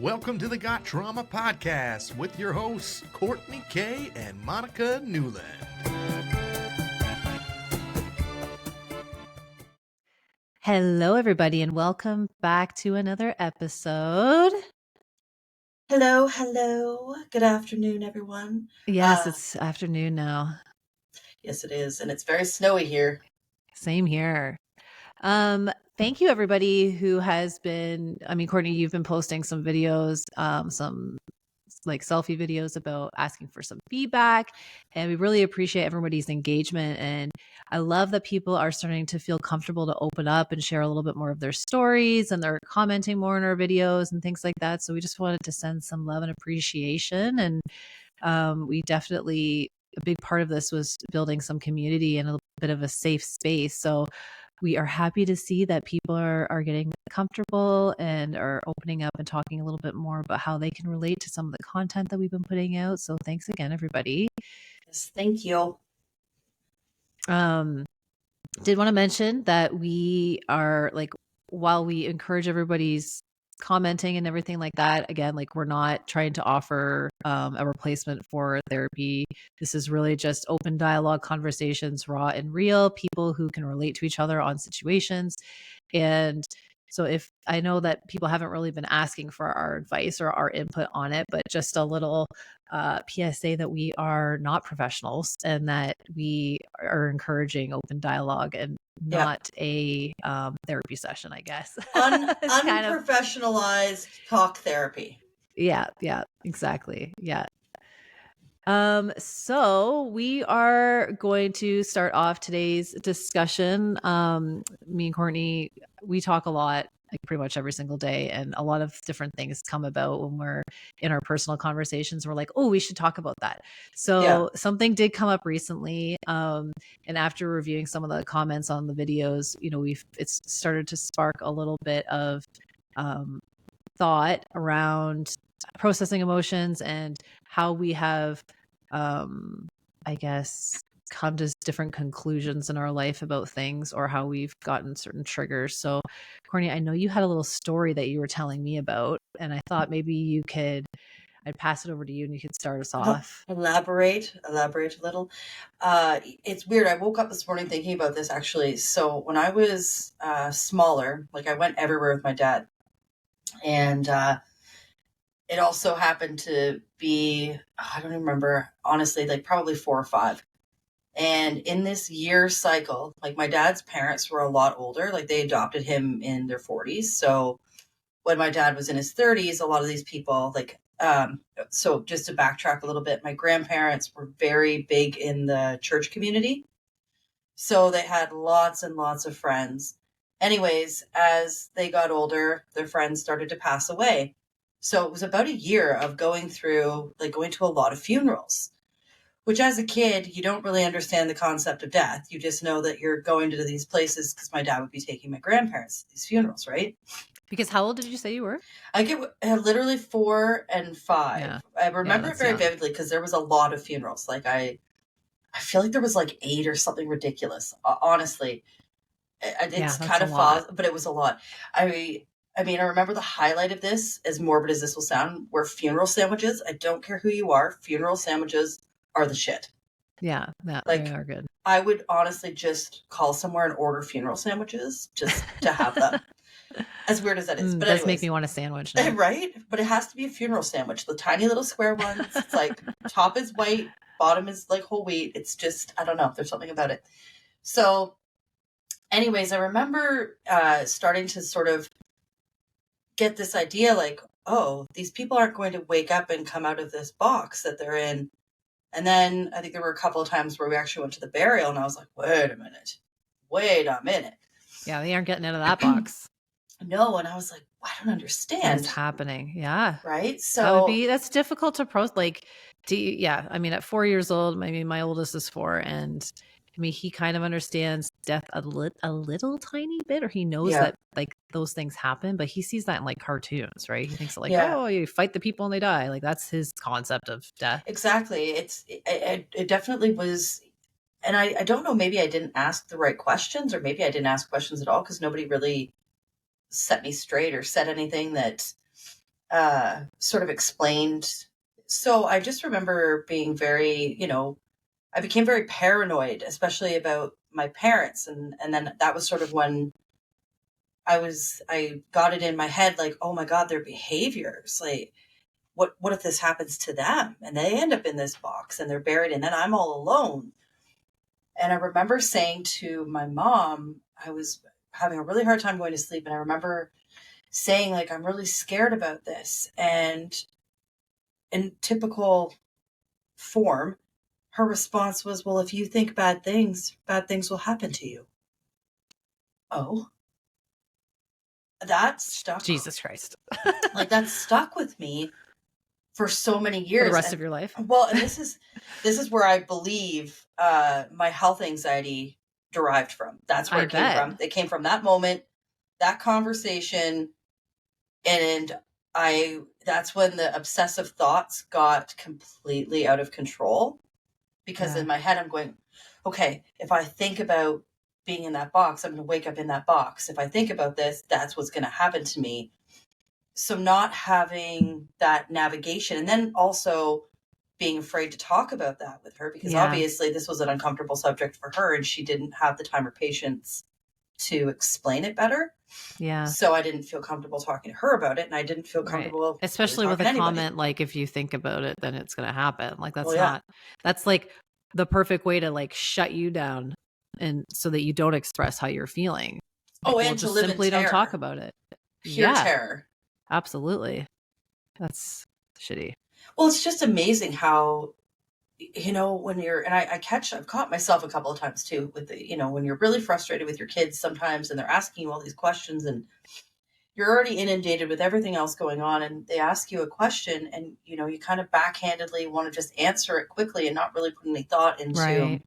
Welcome to the Got Trauma Podcast with your hosts, Courtney Kay and Monica Newland. Hello, everybody, and welcome back to another episode. Hello. Good afternoon, everyone. Yes, it's afternoon now. Yes, it is. And it's very snowy here. Same here. Thank you, everybody who has been, Courtney, you've been posting some videos, some like selfie videos about asking for some feedback. And we really appreciate everybody's engagement. And I love that people are starting to feel comfortable to open up and share a little bit more of their stories, and they're commenting more in our videos and things like that. So we just wanted to send some love and appreciation. And we definitely, a big part of this was building some community and a bit of a safe space. So we are happy to see that people are getting comfortable and are opening up and talking a little bit more about how they can relate to some of the content that we've been putting out. So thanks again, everybody. Yes, thank you. Did want to mention that we are, like, while we encourage everybody's commenting and everything like that, again, like, we're not trying to offer a replacement for therapy. This is really just open dialogue conversations, raw and real, people who can relate to each other on situations. And so if I know that people haven't really been asking for our advice or our input on it, but just a little PSA that we are not professionals and that we are encouraging open dialogue and not a therapy session, I guess. Unprofessionalized talk therapy. Yeah, exactly. Yeah. So we are going to start off today's discussion. Me and Courtney, we talk a lot, like pretty much every single day, and a lot of different things come about when we're in our personal conversations. We're like, oh, we should talk about that. So something did come up recently. And after reviewing some of the comments on the videos, it's started to spark a little bit of thought around processing emotions and how we have, I guess, come to different conclusions in our life about things, or how we've gotten certain triggers. So, Courtney, I know you had a little story that you were telling me about, and I thought maybe I'd pass it over to you and you could start us off. Elaborate a little. It's weird. I woke up this morning thinking about this, actually. So when I was smaller, like, I went everywhere with my dad. And it also happened to be, I don't even remember, honestly, like probably 4 or 5. And in this year cycle, like, my dad's parents were a lot older. Like, they adopted him in their 40s. So when my dad was in his 30s, a lot of these people, like, so just to backtrack a little bit, my grandparents were very big in the church community. So they had lots and lots of friends. Anyways, as they got older, their friends started to pass away. So it was about a year of going to a lot of funerals, which, as a kid, you don't really understand the concept of death. You just know that you're going to these places because my dad would be taking my grandparents to these funerals, right? Because how old did you say you were? I get literally 4 and 5. Yeah. I remember it very vividly because there was a lot of funerals. Like, I feel like there was like 8 or something ridiculous. Honestly, it's kind of but it was a lot. I mean, I remember the highlight of this, as morbid as this will sound, were funeral sandwiches. I don't care who you are, funeral sandwiches are the shit. Yeah, like, they are good. I would honestly just call somewhere and order funeral sandwiches just to have them. As weird as that is. But it does make me want a sandwich now. Right? But it has to be a funeral sandwich. The tiny little square ones. It's like, top is white, bottom is like whole wheat. It's just, I don't know, there's something about it. So anyways, I remember starting to sort of get this idea, like, oh, these people aren't going to wake up and come out of this box that they're in. And then I think there were a couple of times where we actually went to the burial, and I was like, wait a minute. Yeah, they aren't getting out of that box. No, and I was like, I don't understand what's happening. Yeah, right. So that's difficult to process. Like, I mean, at 4 years old, my oldest is 4, and I mean, he kind of understands death a little tiny bit, or he knows that, like, those things happen, but he sees that in, like, cartoons, right? He thinks, like, oh, you fight the people and they die. Like, that's his concept of death. Exactly. It definitely was. And I don't know, maybe I didn't ask the right questions, or maybe I didn't ask questions at all, because nobody really set me straight or said anything that sort of explained. So I just remember being very, I became very paranoid, especially about my parents. And then that was sort of when I got it in my head, like, oh my God, their behaviors, like, what if this happens to them and they end up in this box and they're buried and then I'm all alone. And I remember saying to my mom, I was having a really hard time going to sleep. And I remember saying, like, I'm really scared about this. And in typical form, her response was, well, if you think bad things will happen to you. Oh, that stuck. Jesus Christ. Like, that stuck with me for so many years. For the rest of your life. Well, and this is where I believe my health anxiety derived from. That's where it came from. It came from that moment, that conversation, and that's when the obsessive thoughts got completely out of control. Because in my head I'm going, okay, if I think about being in that box, I'm going to wake up in that box. If I think about this, that's what's going to happen to me. So not having that navigation, and then also being afraid to talk about that with her, because obviously this was an uncomfortable subject for her and she didn't have the time or patience to explain it better. Yeah. So I didn't feel comfortable talking to her about it, and I didn't feel comfortable, especially really with a comment like, if you think about it, then it's going to happen. Like, that's like the perfect way to like shut you down, and so that you don't express how you're feeling. Oh, and to live simply in terror. Don't talk about it. Pure terror. Absolutely. That's shitty. Well, it's just amazing how, when you're, and I've caught myself a couple of times too with the, when you're really frustrated with your kids sometimes and they're asking you all these questions and you're already inundated with everything else going on and they ask you a question and, you kind of backhandedly want to just answer it quickly and not really put any thought into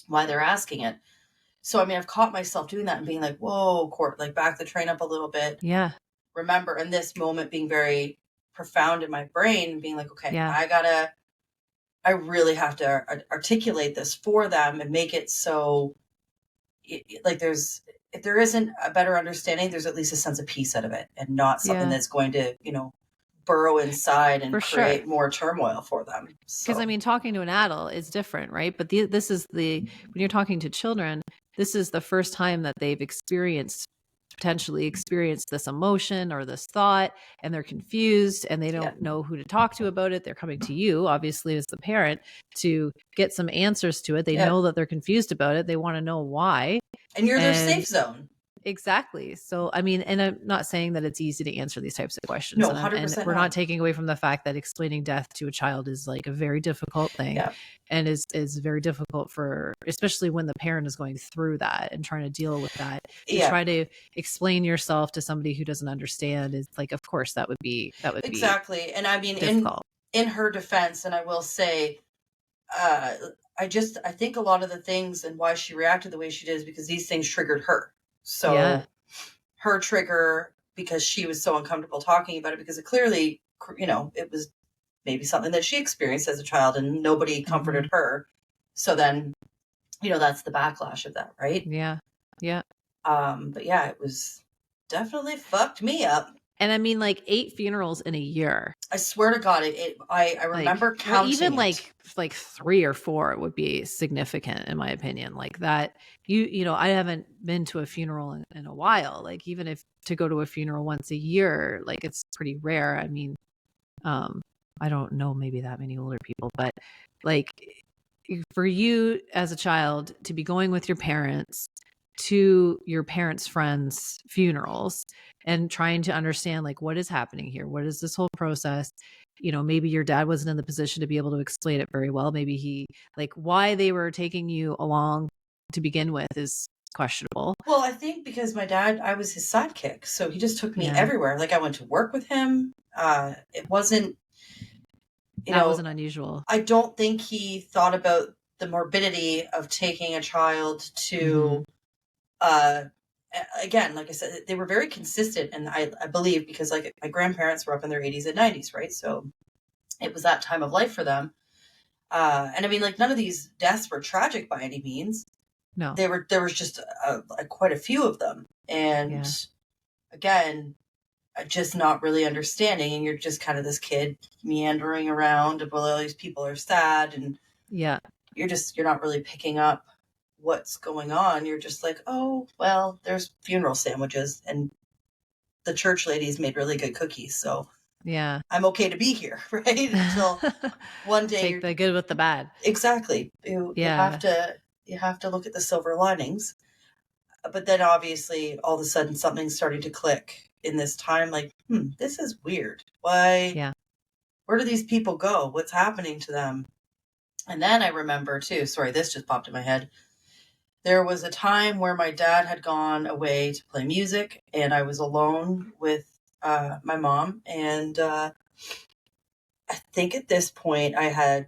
why they're asking it. So, I mean, I've caught myself doing that and being like, whoa, Court, like back the train up a little bit. Yeah. Remember in this moment being very profound in my brain, being like, okay, I really have to articulate this for them and make it so like if there isn't a better understanding, there's at least a sense of peace out of it and not something that's going to, burrow inside and create more turmoil for them. Because I mean, talking to an adult is different, right? But this is when you're talking to children, this is the first time that they've potentially experienced this emotion or this thought, and they're confused and they don't know who to talk to about it. They're coming to you, obviously, as the parent, to get some answers to it. They know that they're confused about it. They want to know why. And you're their safe zone. Exactly. So, I mean, and I'm not saying that it's easy to answer these types of questions. No, 100% and we're not taking away from the fact that explaining death to a child is like a very difficult thing and is very difficult especially when the parent is going through that and trying to deal with that. To try to explain yourself to somebody who doesn't understand is like, of course, that would be exactly. And I mean, difficult. In her defense, and I will say, I think a lot of the things and why she reacted the way she did is because these things triggered her. So her trigger, because she was so uncomfortable talking about it, because it clearly, it was maybe something that she experienced as a child and nobody comforted her. So then, that's the backlash of that, right? Yeah. Yeah. But yeah, it was definitely fucked me up. And I mean, like 8 funerals in a year. I swear to God, I remember counting. Even like 3 or 4 would be significant in my opinion. Like that, I haven't been to a funeral in a while. Like even if to go to a funeral once a year, like it's pretty rare. I mean, I don't know maybe that many older people, but like for you as a child to be going with your parents to your parents' friends' funerals and trying to understand like what is happening here, what is this whole process, maybe your dad wasn't in the position to be able to explain it very well. Maybe he why they were taking you along to begin with is questionable. Well, I think because my dad, I was his sidekick, so he just took me everywhere. Like I went to work with him. It wasn't that wasn't unusual. I don't think he thought about the morbidity of taking a child to again, like I said, they were very consistent. And I believe because like my grandparents were up in their 80s and 90s, right? So it was that time of life for them. And I mean, like none of these deaths were tragic by any means. No, there was just quite a few of them. And again, just not really understanding, and you're just kind of this kid meandering around while all these people are sad, and Yeah. you're not really picking up what's going on. You're just like, oh, well, there's funeral sandwiches and the church ladies made really good cookies, so Yeah. I'm okay to be here, right? Until one day Take the good with the bad. exactly. You have to look at the silver linings. But then obviously all of a sudden something's starting to click in this time, like, this is weird. Why? Yeah. Where do these people go? What's happening to them? And then I remember too, sorry, this just popped in my head. There was a time where my dad had gone away to play music and I was alone with my mom. And I think at this point I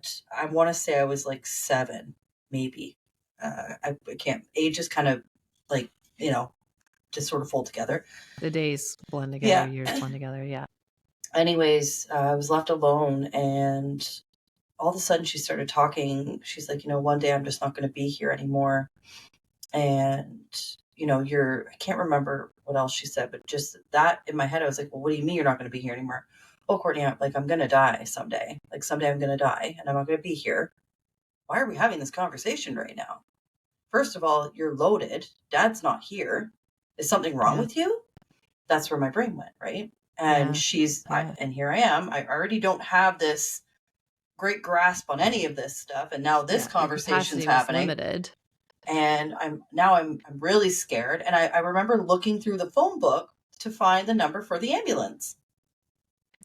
want to say I was like 7, maybe. I can't, age is kind of like, just sort of fold together. The days blend together, Yeah. years blend together. Yeah. Anyways, I was left alone and all of a sudden she started talking. She's like, one day I'm just not going to be here anymore. And, I can't remember what else she said, but just that in my head, I was like, well, what do you mean you're not going to be here anymore? Oh, Courtney, I'm going to die someday. Like someday I'm going to die and I'm not going to be here. Why are we having this conversation right now? First of all, you're loaded. Dad's not here. Is something wrong with you? That's where my brain went, right? And and here I am. I already don't have this great grasp on any of this stuff. And now this conversation's happening. Limited. And I'm really scared. And I remember looking through the phone book to find the number for the ambulance.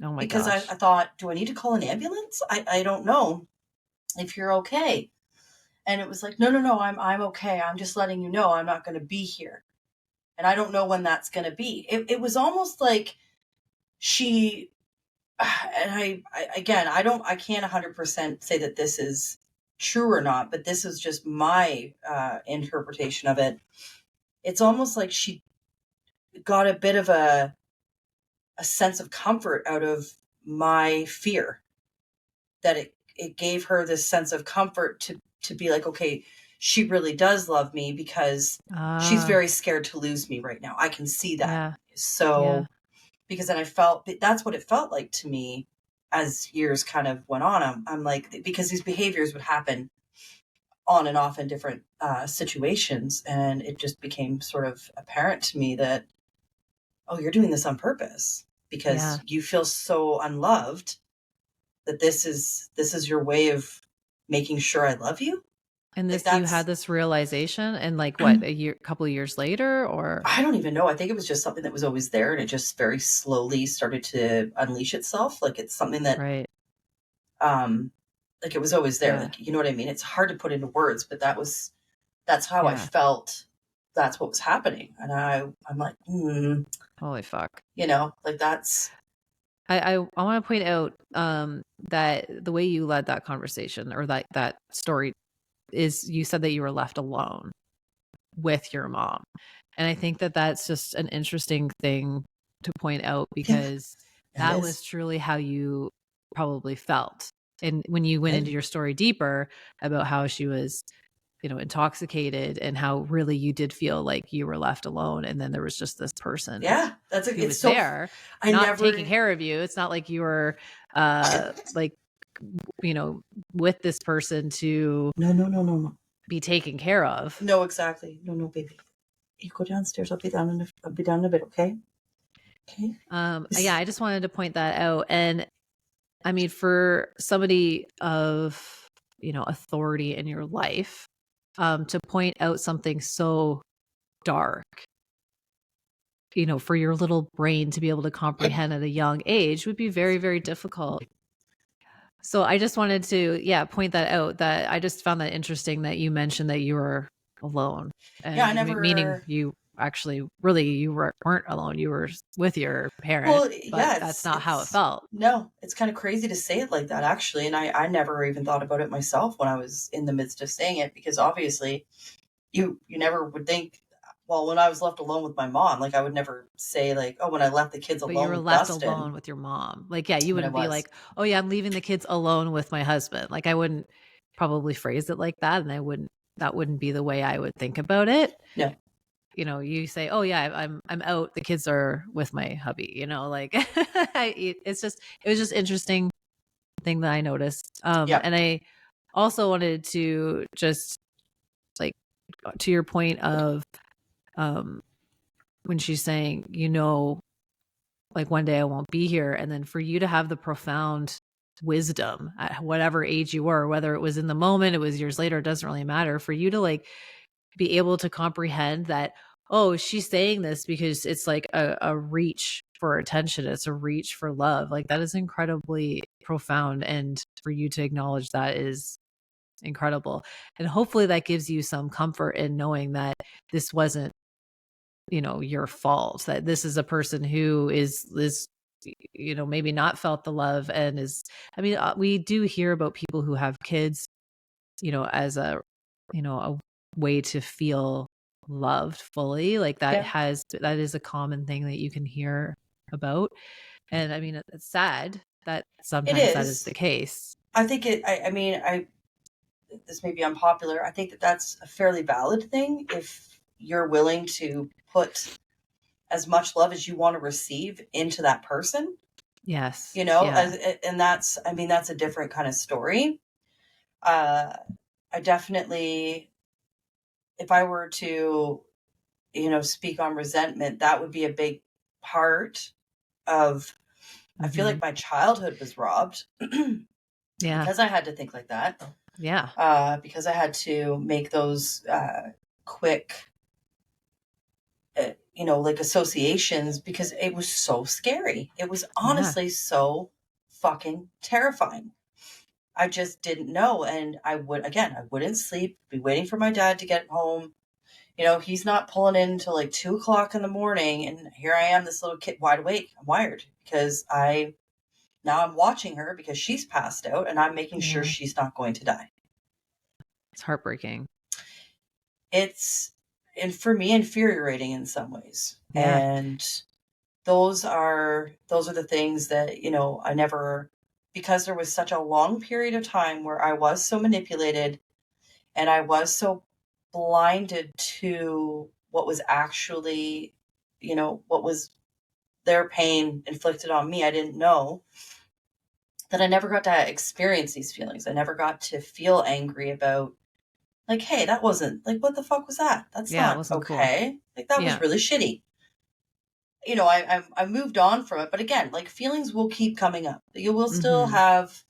Oh my gosh. Because I thought, do I need to call an ambulance? I don't know if you're okay. And it was like, no, I'm okay. I'm just letting you know I'm not going to be here. And I don't know when that's going to be. It was almost like she, and I can't 100% say that this is true or not, but this is just my interpretation of it. It's almost like she got a bit of a sense of comfort out of my fear, that it gave her this sense of comfort to be like, okay, she really does love me because she's very scared to lose me right now. I can see that. Yeah. So because then I felt that's what it felt like to me as years kind of went on. I'm like, because these behaviors would happen on and off in different situations. And it just became sort of apparent to me that, oh, you're doing this on purpose because you feel so unloved that this is your way of making sure I love you. And this, you had this realization and like what, couple of years later, or? I don't even know. I think it was just something that was always there and it just very slowly started to unleash itself. Like it's something that, like it was always there. Like, you know what I mean? It's hard to put into words, but that's how I felt. That's what was happening. And I'm like, holy fuck. Like that's. I want to point out that the way you led that conversation or that story is you said that you were left alone with your mom. And I think that that's just an interesting thing to point out because that was truly how you probably felt. And when you went into your story deeper about how she was, intoxicated and how really you did feel like you were left alone. And then there was just this person. Yeah. Who was there, taking care of you. It's not like you were with this person to no be taken care of. No, exactly. No, baby. You go downstairs. I'll be down in a bit. Okay. I just wanted to point that out. And I mean, for somebody of, authority in your life, to point out something so dark, for your little brain to be able to comprehend at a young age would be very, very difficult. So I just wanted to, point that out, that I just found that interesting that you mentioned that you were alone. And meaning you actually really, you weren't alone. You were with your parents, but that's not how it felt. No, it's kind of crazy to say it like that, actually. And I never even thought about it myself when I was in the midst of saying it, because obviously you never would think, well, when I was left alone with my mom, like I would never say like, oh, when I left the kids alone. But you were left alone with your mom. Like, you wouldn't be like, oh yeah, I'm leaving the kids alone with my husband. Like I wouldn't probably phrase it like that. And that wouldn't be the way I would think about it. Yeah. you say, oh yeah, I'm out, the kids are with my hubby, like it was just interesting thing that I noticed. Yeah. And I also wanted to just, like, to your point of, when she's saying, like, one day I won't be here. And then for you to have the profound wisdom at whatever age you were, whether it was in the moment, it was years later, it doesn't really matter, for you to, like, be able to comprehend that, oh, she's saying this because it's like a reach for attention. It's a reach for love. Like, that is incredibly profound. And for you to acknowledge that is incredible. And hopefully that gives you some comfort in knowing that this wasn't, your fault, that this is a person who is maybe not felt the love and is, we do hear about people who have kids, as a way to feel loved fully. Like, Yeah. that is a common thing that you can hear about. And it's sad that It sometimes that is is. the case. I think this may be unpopular. I think that that's a fairly valid thing if you're willing to put as much love as you want to receive into that person, Yes. yeah. And that's a different kind of story. I definitely, if I were to, speak on resentment, that would be a big part of, I feel like my childhood was robbed Yeah. because I had to think like that. Yeah. Because I had to make those quick, like associations, because it was so scary. It was honestly so fucking terrifying. I just didn't know. And I wouldn't sleep, be waiting for my dad to get home. He's not pulling in until like 2:00 in the morning. And here I am, this little kid, wide awake. I'm wired because now I'm watching her because she's passed out and I'm making sure she's not going to die. It's heartbreaking. It's, and for me, infuriating in some ways. Yeah. And those are the things that, I never, because there was such a long period of time where I was so manipulated and I was so blinded to what was actually, what was their pain inflicted on me. I didn't know that I never got to experience these feelings. I never got to feel angry about, like, hey, that wasn't, like, what the fuck was that? That's it not wasn't cool. okay. Like, that was really shitty. I moved on from it, but again, like, feelings will keep coming up. You will still have,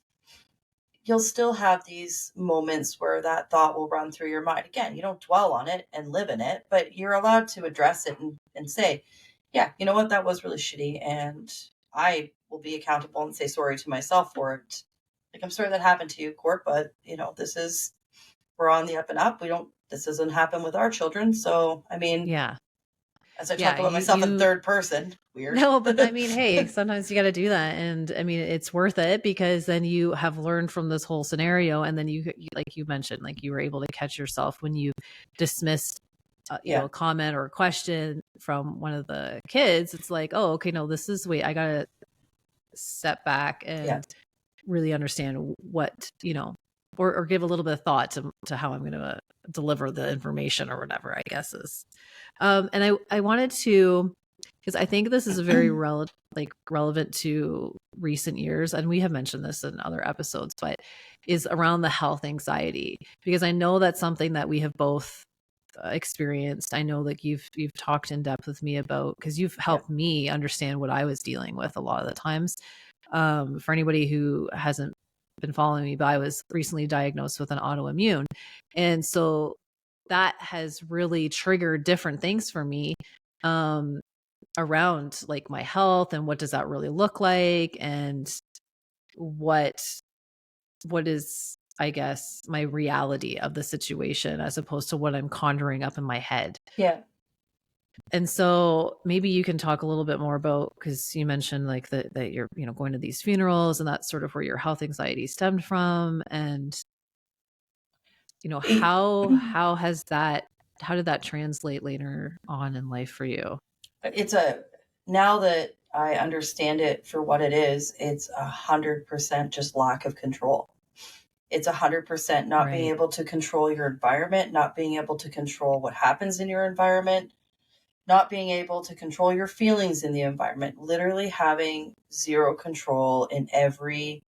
you'll still have these moments where that thought will run through your mind. Again, you don't dwell on it and live in it, but you're allowed to address it and say, yeah, you know what, that was really shitty. And I will be accountable and say sorry to myself for it. Like, I'm sorry that happened to you, Court, but we're on the up and up. This doesn't happen with our children. So, Yeah. as I talk about myself in third person, weird. No, but hey, sometimes you got to do that. And it's worth it because then you have learned from this whole scenario. And then you like you mentioned, like, you were able to catch yourself when you dismissed, a comment or a question from one of the kids. It's like, oh, okay, no, wait, I got to step back and really understand what, or give a little bit of thought to how I'm going to deliver the information or whatever, I guess is. And I wanted to, because I think this is a very relevant to recent years, and we have mentioned this in other episodes, but is around the health anxiety, because I know that's something that we have both experienced. I know, like, you've talked in depth with me about, because you've helped me understand what I was dealing with a lot of the times. For anybody who hasn't been following me, but I was recently diagnosed with an autoimmune. And so that has really triggered different things for me, around, like, my health and what does that really look like, and what is, I guess, my reality of the situation as opposed to what I'm conjuring up in my head. Yeah. And so maybe you can talk a little bit more about, because you mentioned, like, that you're, going to these funerals, and that's sort of where your health anxiety stemmed from. And, how did that translate later on in life for you? Now that I understand it for what it is, it's 100% just lack of control. It's 100% not being able to control your environment, not being able to control what happens in your environment. not being able to control your feelings in the environment, literally having zero control in every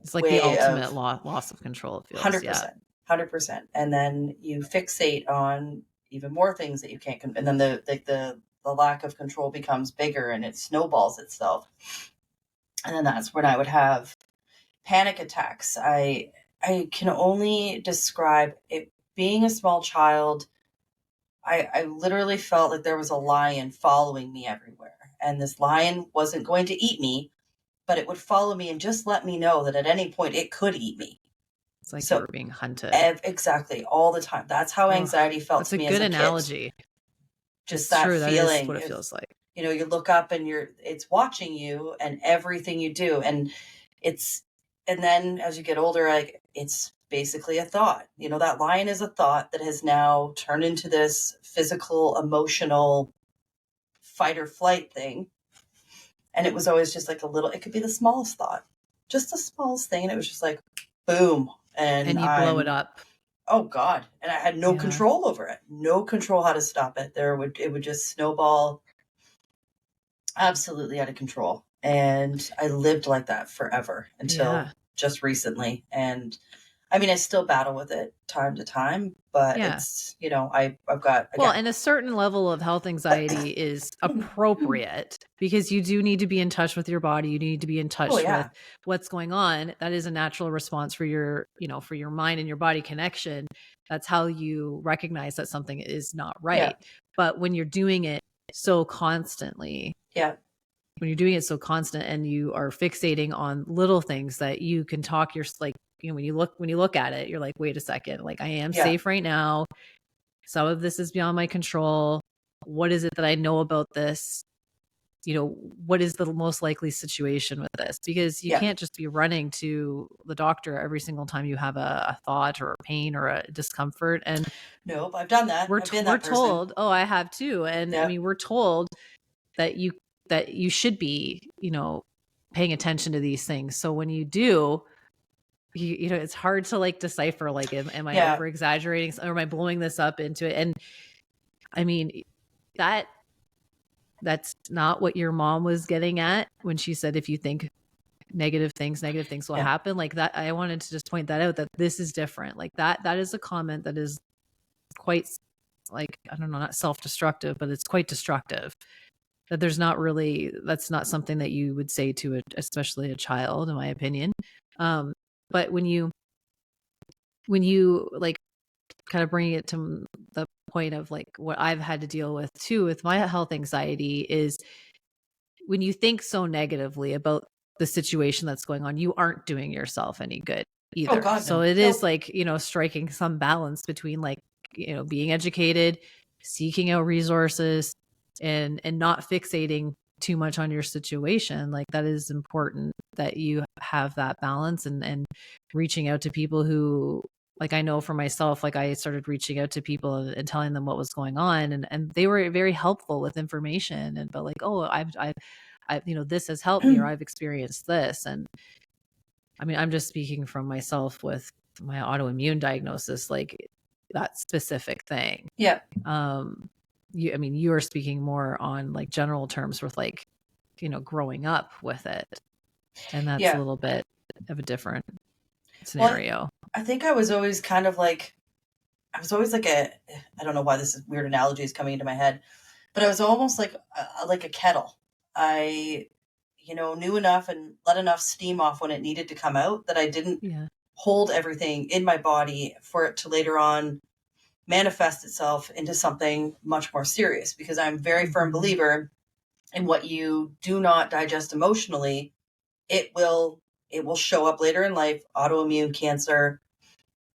It's like the way ultimate of loss of control, it feels. 100%, 100%. And then you fixate on even more things that you can't, and then the lack of control becomes bigger and it snowballs itself. And then that's when I would have panic attacks. I can only describe it being a small child. I literally felt like there was a lion following me everywhere. And this lion wasn't going to eat me, but it would follow me and just let me know that at any point it could eat me. It's like you So were being hunted. exactly, all the time. That's how anxiety felt to me as a kid. That's a good analogy. Just It's that true. feeling. That is what it feels like. You know, you look up and it's watching you and everything you do. And then as you get older, like, it's basically a thought. You know, that lion is a thought that has now turned into this physical, emotional fight or flight thing. And it was always just like it could be the smallest thought, just the smallest thing. And it was just like, boom. And you blow it up. Oh God. And I had no control over it. No control how to stop it. It would just snowball absolutely out of control. And I lived like that forever until just recently. And I mean, I still battle with it time to time, but it's, you know, I've got, well, and a certain level of health anxiety is appropriate because you do need to be in touch with your body. You need to be in touch with what's going on. That is a natural response for your, you know, for your mind and your body connection. That's how you recognize that something is not right. But when you're doing it so constantly, when you're doing it so constant and you are fixating on little things that you can talk, you're like, you know, when you look at it, you're like, wait a second, like I am safe right now. Some of this is beyond my control. What is it that I know about this? You know, what is the most likely situation with this? Because you can't just be running to the doctor every single time you have a thought or a pain or a discomfort. And nope, I've done that. I've been that person. Told, oh, I have too. And I mean, we're told that you should be, you know, paying attention to these things. So when you do, you know, it's hard to like decipher, like, am I over exaggerating or am I blowing this up into it? And I mean, that's not what your mom was getting at when she said, if you think negative things will happen. Like that. I wanted to just point that out, that this is different. Like that is a comment that is quite, like, I don't know, not self-destructive, but it's quite destructive. That there's not really, that's not something that you would say to especially a child, in my opinion. But when you like kind of bring it to the point of like what I've had to deal with too with my health anxiety is when you think so negatively about the situation that's going on, you aren't doing yourself any good either. Oh God, so no. it is like, you know, striking some balance between like, you know, being educated, seeking out resources, and not fixating too much on your situation. Like that is important that you have that balance and reaching out to people who, like, I know for myself, like I started reaching out to people and telling them what was going on, and they were very helpful with information, and but like, oh, I've you know, this has helped me, or I've experienced this. And I mean, I'm just speaking from myself with my autoimmune diagnosis, like that specific thing. I mean, you are speaking more on like general terms with like, you know, growing up with it. And that's a little bit of a different scenario. Well, I think I was always kind of like, I don't know why this is weird analogy is coming into my head, but I was almost like a kettle. I, you know, knew enough and let enough steam off when it needed to come out that I didn't hold everything in my body for it to later on manifest itself into something much more serious, because I'm a very firm believer in what you do not digest emotionally, it will show up later in life, autoimmune, cancer,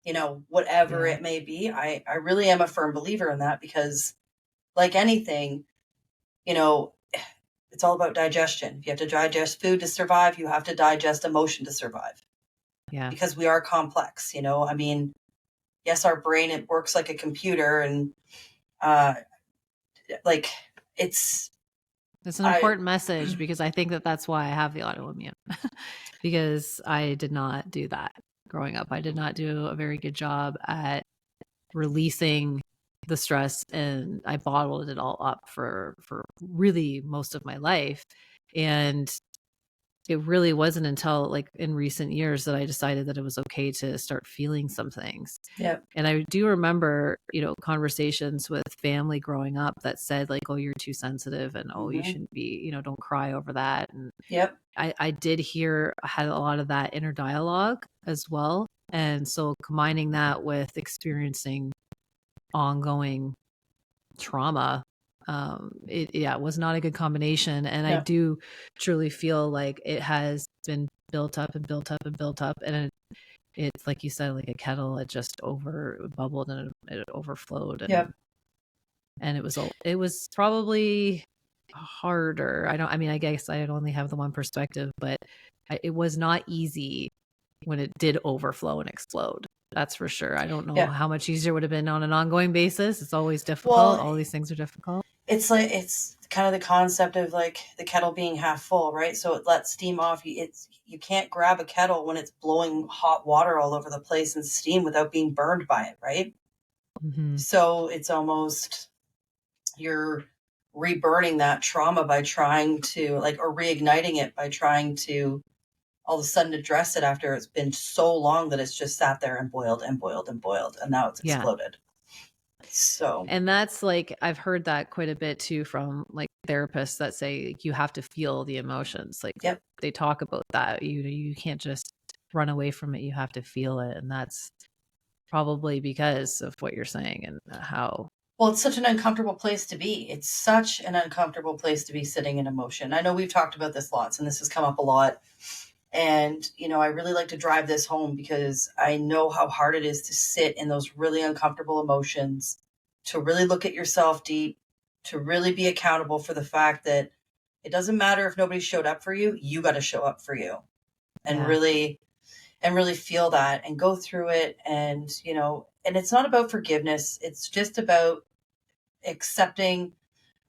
you know, whatever it may be. I really am a firm believer in that, because like anything, you know, it's all about digestion. If you have to digest food to survive, you have to digest emotion to survive. Because we are complex, you know. I mean, yes, our brain, it works like a computer, and like it's an important message, because I think that that's why I have the autoimmune, because I did not do that growing up. I did not do a very good job at releasing the stress, and I bottled it all up for really most of my life. And it really wasn't until like in recent years that I decided that it was okay to start feeling some things. Yep. And I do remember, conversations with family growing up that said like, oh, you're too sensitive, and oh, you shouldn't be, don't cry over that. And Yep. I did I had a lot of that inner dialogue as well. And so combining that with experiencing ongoing trauma, it was not a good combination. And I Yeah. do truly feel like it has been built up and built up and built up. And it's like you said, like a kettle, it just bubbled and it overflowed. Yep. And it was probably harder. I guess I only have the one perspective, but it was not easy when it did overflow and explode. That's for sure. I don't know Yeah. how much easier it would have been on an ongoing basis. It's always difficult. Well, All these things are difficult. It's like, it's kind of the concept of like the kettle being half full, right? So it lets steam off. You can't grab a kettle when it's blowing hot water all over the place and steam without being burned by it, right? Mm-hmm. So it's almost, you're reburning that trauma by trying to like, or reigniting it by trying to all of a sudden address it after it's been so long that it's just sat there and boiled and boiled and boiled, and now it's Yeah. exploded. So, and that's like, I've heard that quite a bit too from like therapists that say like, you have to feel the emotions. Like yep. they talk about that. You can't just run away from it. You have to feel it. And that's probably because of what you're saying and how. Well, it's such an uncomfortable place to be. It's such an uncomfortable place to be sitting in emotion. I know we've talked about this lots, and this has come up a lot. And, I really like to drive this home because I know how hard it is to sit in those really uncomfortable emotions, to really look at yourself deep, to really be accountable for the fact that it doesn't matter if nobody showed up for you, you got to show up for you and Yeah. really feel that and go through it. And, and it's not about forgiveness. It's just about accepting,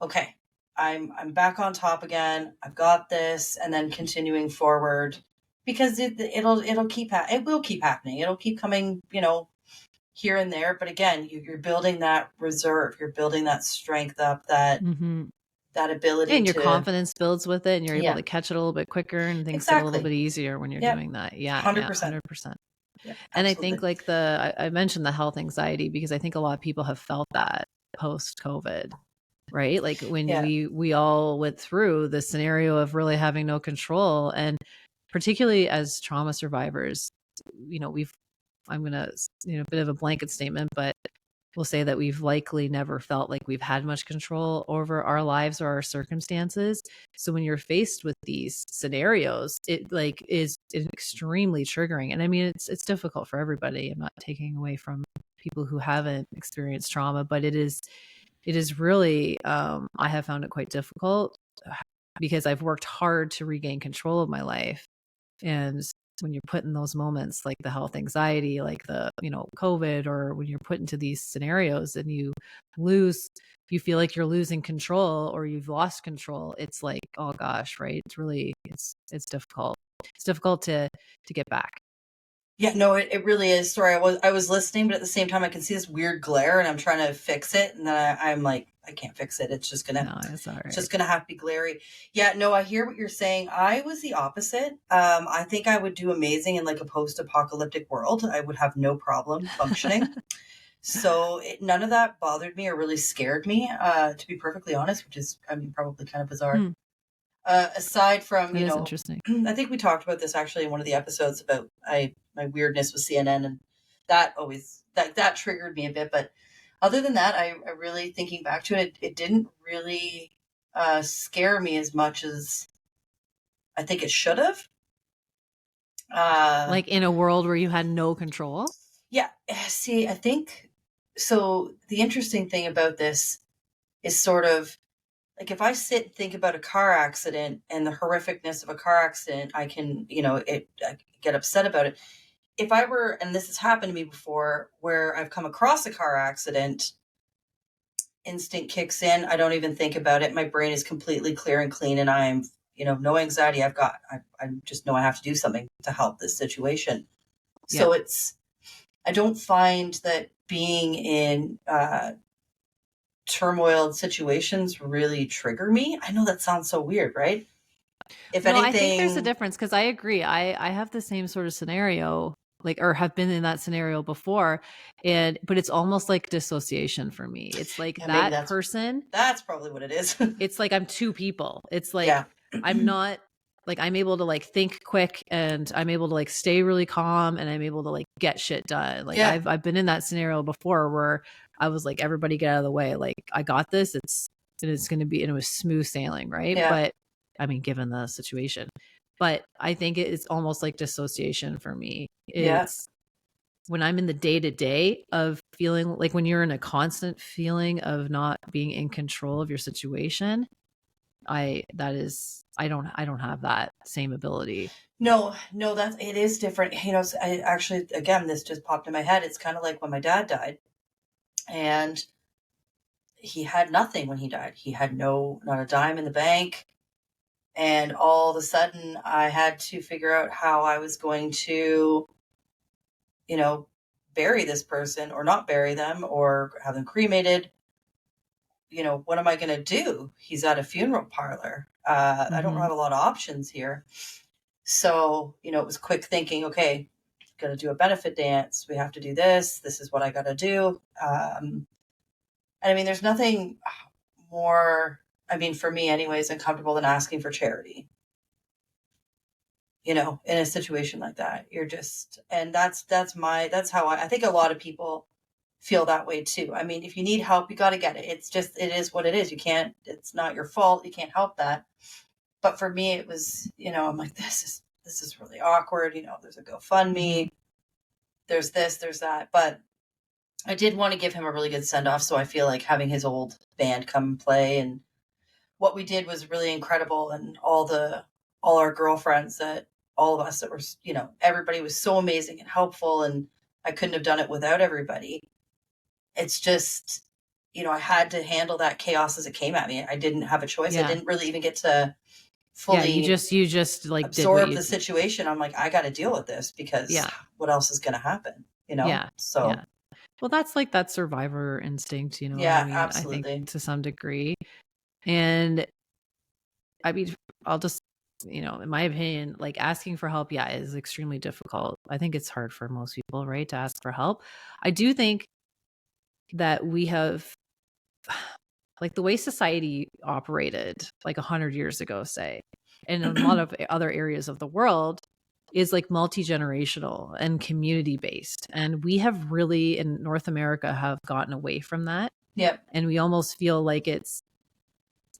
okay, I'm back on top again. I've got this, and then continuing forward, because it will keep happening. It'll keep coming, here and there. But again, you're building that reserve. You're building that strength up, that Mm-hmm. that ability and your to confidence builds with it, and you're able Yeah. to catch it a little bit quicker, and things get a little Exactly. bit easier when you're Yep. doing that. Yeah, 100%. 100%. Yeah, And I think absolutely. like I mentioned the health anxiety because I think a lot of people have felt that post COVID, right? Like when Yeah. we all went through the scenario of really having no control, and particularly as trauma survivors, I'm gonna, a bit of a blanket statement, but we'll say that we've likely never felt like we've had much control over our lives or our circumstances. So when you're faced with these scenarios, it like is extremely triggering. And I mean, it's difficult for everybody. I'm not taking away from people who haven't experienced trauma, but it is really, I have found it quite difficult because I've worked hard to regain control of my life. And when you're put in those moments like the health anxiety, like the, COVID, or when you're put into these scenarios and you feel like you're losing control or you've lost control, it's like, oh gosh, right? It's really, it's difficult. It's difficult to get back. Yeah, no, it really is. Sorry, I was listening, but at the same time, I can see this weird glare, and I'm trying to fix it, and then I'm like, I can't fix it. It's just No, it's all right. it's just gonna have to be glary. Yeah, no, I hear what you're saying. I was the opposite. I think I would do amazing in like a post-apocalyptic world. I would have no problem functioning. So none of that bothered me or really scared me, to be perfectly honest, which is, I mean, probably kind of bizarre. Aside from, That is interesting. I think we talked about this actually in one of the episodes about my weirdness with CNN, and that always that triggered me a bit. But other than that, I really, thinking back to it, it didn't really scare me as much as I think it should have. Like in a world where you had no control? Yeah. See, I think so. The interesting thing about this is sort of like, if I sit and think about a car accident and the horrificness of a car accident, I can, I get upset about it. If I were, and this has happened to me before, where I've come across a car accident, instinct kicks in. I don't even think about it. My brain is completely clear and clean, and I'm, no anxiety. I just know I have to do something to help this situation. So I don't find that being in turmoil situations really trigger me. I know that sounds so weird, right? If No, anything, I think there's a difference because I agree. I have the same sort of scenario, like, or have been in that scenario before, but it's almost like dissociation for me. It's like maybe that person. that's probably what it is. It's like I'm two people. It's like Yeah. I'm not like I'm able to like think quick and I'm able to like stay really calm and I'm able to like get shit done. Like Yeah. I've been in that scenario before where I was like, everybody get out of the way. Like I got this. It's going to be, and it was smooth sailing. Right. Yeah. But I mean, given the situation, but I think it's almost like dissociation for me. It's when I'm in the day to day of feeling like when you're in a constant feeling of not being in control of your situation, I don't have that same ability. No, it is different. You know, I actually, again, this just popped in my head. It's kind of like when my dad died, and he had nothing when he died. He had not a dime in the bank. And all of a sudden I had to figure out how I was going to, you know, bury this person or not bury them or have them cremated. You know, what am I going to do? He's at a funeral parlor. I don't have a lot of options here. So, you know, it was quick thinking, okay, got to do a benefit dance. We have to do this. This is what I got to do. And I mean, there's nothing more, I mean, for me anyways, uncomfortable than asking for charity. You know, in a situation like that, you're just, and that's how I think a lot of people feel that way too. I mean, if you need help, you got to get it. It's just, it is what it is. You can't, it's not your fault. You can't help that. But for me, it was, you know, I'm like, this is really awkward. You know, there's a GoFundMe, there's this, there's that. But I did want to give him a really good send off. So I feel like having his old band come play and what we did was really incredible. And all our girlfriends, that all of us that were, you know, everybody was so amazing and helpful. And I couldn't have done it without everybody. It's just, you know, I had to handle that chaos as it came at me. I didn't have a choice. Yeah. I didn't really even get to fully you just like absorb the situation. I'm like, I got to deal with this because what else is going to happen? You know? Yeah. So, yeah. Well, that's like that survivor instinct, you know yeah, what I mean? absolutely. I think to some degree. And I mean, I'll just, you know, in my opinion, like asking for help, is extremely difficult. I think it's hard for most people, right, to ask for help. I do think that we have, like the way society operated like 100 years ago, say, and in a lot of other areas of the world is like multi-generational and community based. And we have really in North America have gotten away from that. Yep. And we almost feel like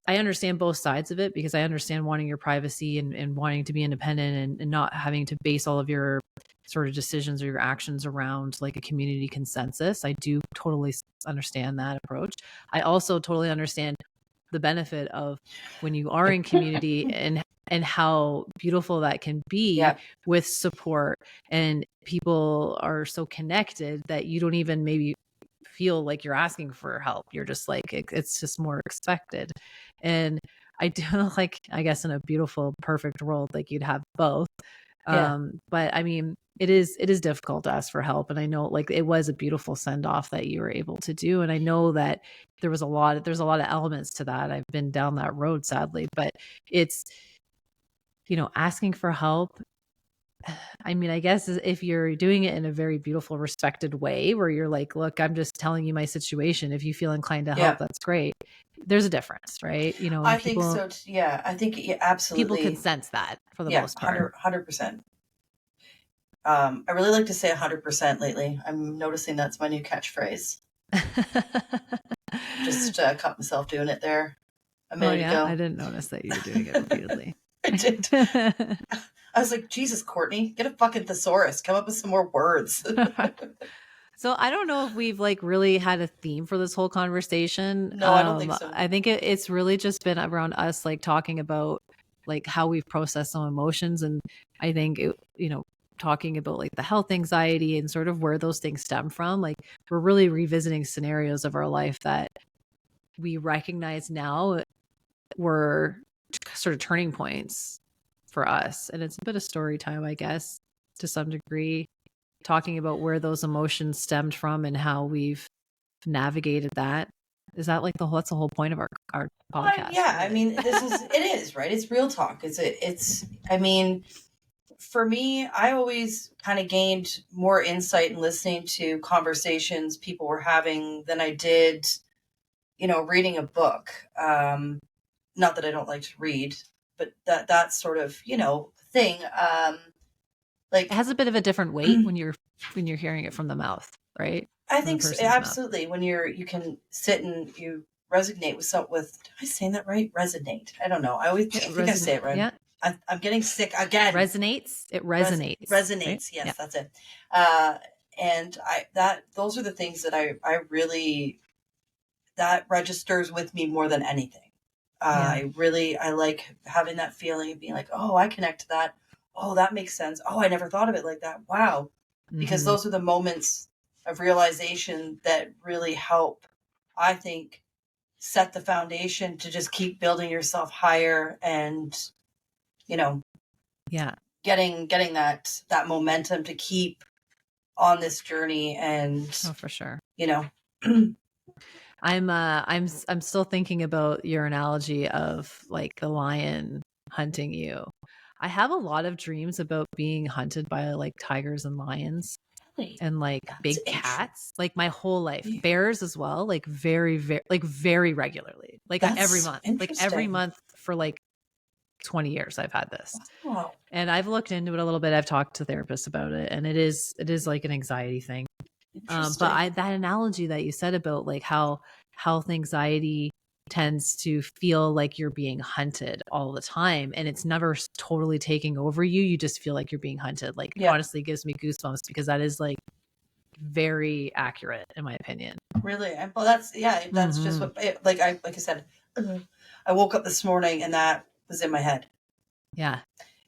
I understand both sides of it because I understand wanting your privacy and wanting to be independent and not having to base all of your sort of decisions or your actions around like a community consensus. I do totally understand that approach. I also totally understand the benefit of when you are in community and how beautiful that can be with support, and people are so connected that you don't even maybe feel like you're asking for help. You're just like, it's just more expected. And I do like, I guess in a beautiful, perfect world, like you'd have both. But I mean, it is difficult to ask for help. And I know like it was a beautiful send off that you were able to do. And I know that there's a lot of elements to that. I've been down that road, sadly, but it's, you know, asking for help. I mean, I guess if you're doing it in a very beautiful, respected way where you're like, look, I'm just telling you my situation. If you feel inclined to help, that's great. There's a difference, right? You know, I think so. Yeah, I think absolutely. People can sense that for the most part. 100%. I really like to say 100% lately. I'm noticing that's my new catchphrase. Just caught myself doing it there a minute ago. I didn't notice that you were doing it repeatedly. I did. I was like, Jesus, Courtney, get a fucking thesaurus. Come up with some more words. So I don't know if we've like really had a theme for this whole conversation. No, I don't think so. I think it's really just been around us like talking about like how we've processed some emotions. And I think, you know, talking about like the health anxiety and sort of where those things stem from. Like we're really revisiting scenarios of our life that we recognize now were sort of turning points for us. And it's a bit of story time, I guess, to some degree, talking about where those emotions stemmed from and how we've navigated that. Is that like that's the whole point of our podcast? Yeah, really? I mean, it is, right? It's real talk. I mean, for me, I always kind of gained more insight in listening to conversations people were having than I did, reading a book. Not that I don't like to read, but that's sort of, thing. Like it has a bit of a different weight when you're hearing it from the mouth, right? I From think the so, person's mouth. absolutely. When you can sit and you resonate with. Am I saying that right? Resonate. I don't know. I think I say it right. Yeah. I'm getting sick again. Resonates. It resonates. Resonates. Right? Yes, Yeah. that's it. And those are the things that I really, that registers with me more than anything. I like having that feeling of being like, oh, I connect to that. Oh, that makes sense. Oh, I never thought of it like that. Wow. Because those are the moments of realization that really help, I think, set the foundation to just keep building yourself higher and, getting that momentum to keep on this journey. And for sure. I'm still thinking about your analogy of like the lion hunting you. I have a lot of dreams about being hunted by like tigers and lions and like big cats, like my whole life. Bears as well, like very regularly, like every month for like 20 years I've had this. Wow. And I've looked into it a little bit. I've talked to therapists about it, and it is like an anxiety thing. But that analogy that you said about like how health anxiety tends to feel like you're being hunted all the time, and it's never totally taking over you. You just feel like you're being hunted. Like honestly gives me goosebumps because that is like very accurate in my opinion. Really? Well, that's just what, like I said, I woke up this morning and that was in my head. Yeah.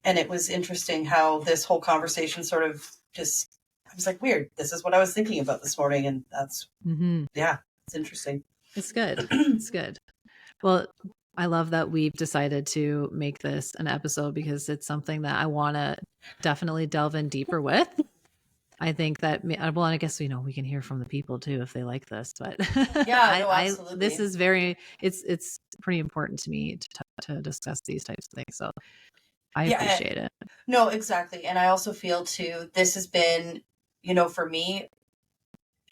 And it was interesting how this whole conversation sort of just, I was like, weird. This is what I was thinking about this morning. And that's, it's interesting. It's good. It's good. Well, I love that we've decided to make this an episode because it's something that I want to definitely delve in deeper with. I think that, well, I guess, we can hear from the people too, if they like this, but absolutely. This is it's pretty important to me to discuss these types of things. So I appreciate it. No, exactly. And I also feel too, this has been, for me,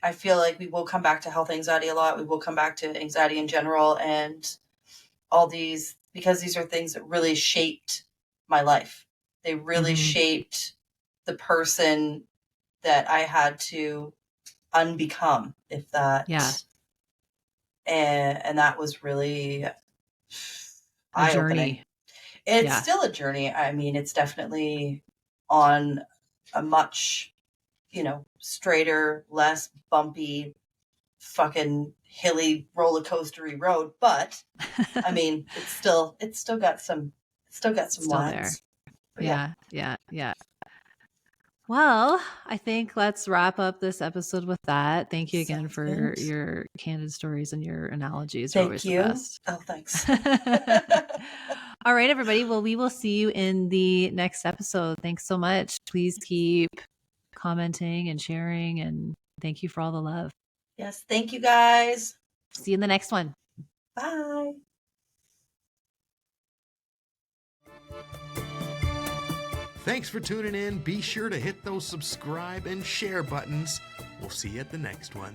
I feel like we will come back to health anxiety a lot. We will come back to anxiety in general and all these, because these are things that really shaped my life. They really shaped the person that I had to unbecome, if that. Yeah. And that was really a journey. It's still a journey. I mean, it's definitely on a much, straighter, less bumpy, fucking hilly roller coastery road. But I mean, it's still got some lines. There. Yeah. Well, I think let's wrap up this episode with that. Thank you again for your candid stories and your analogies. Thank always you. The best. Oh, thanks. All right, everybody. Well, we will see you in the next episode. Thanks so much. Please keep commenting and sharing, and thank you for all the love. Yes. Thank you, guys. See you in the next one. Bye. Thanks for tuning in. Be sure to hit those subscribe and share buttons. We'll see you at the next one.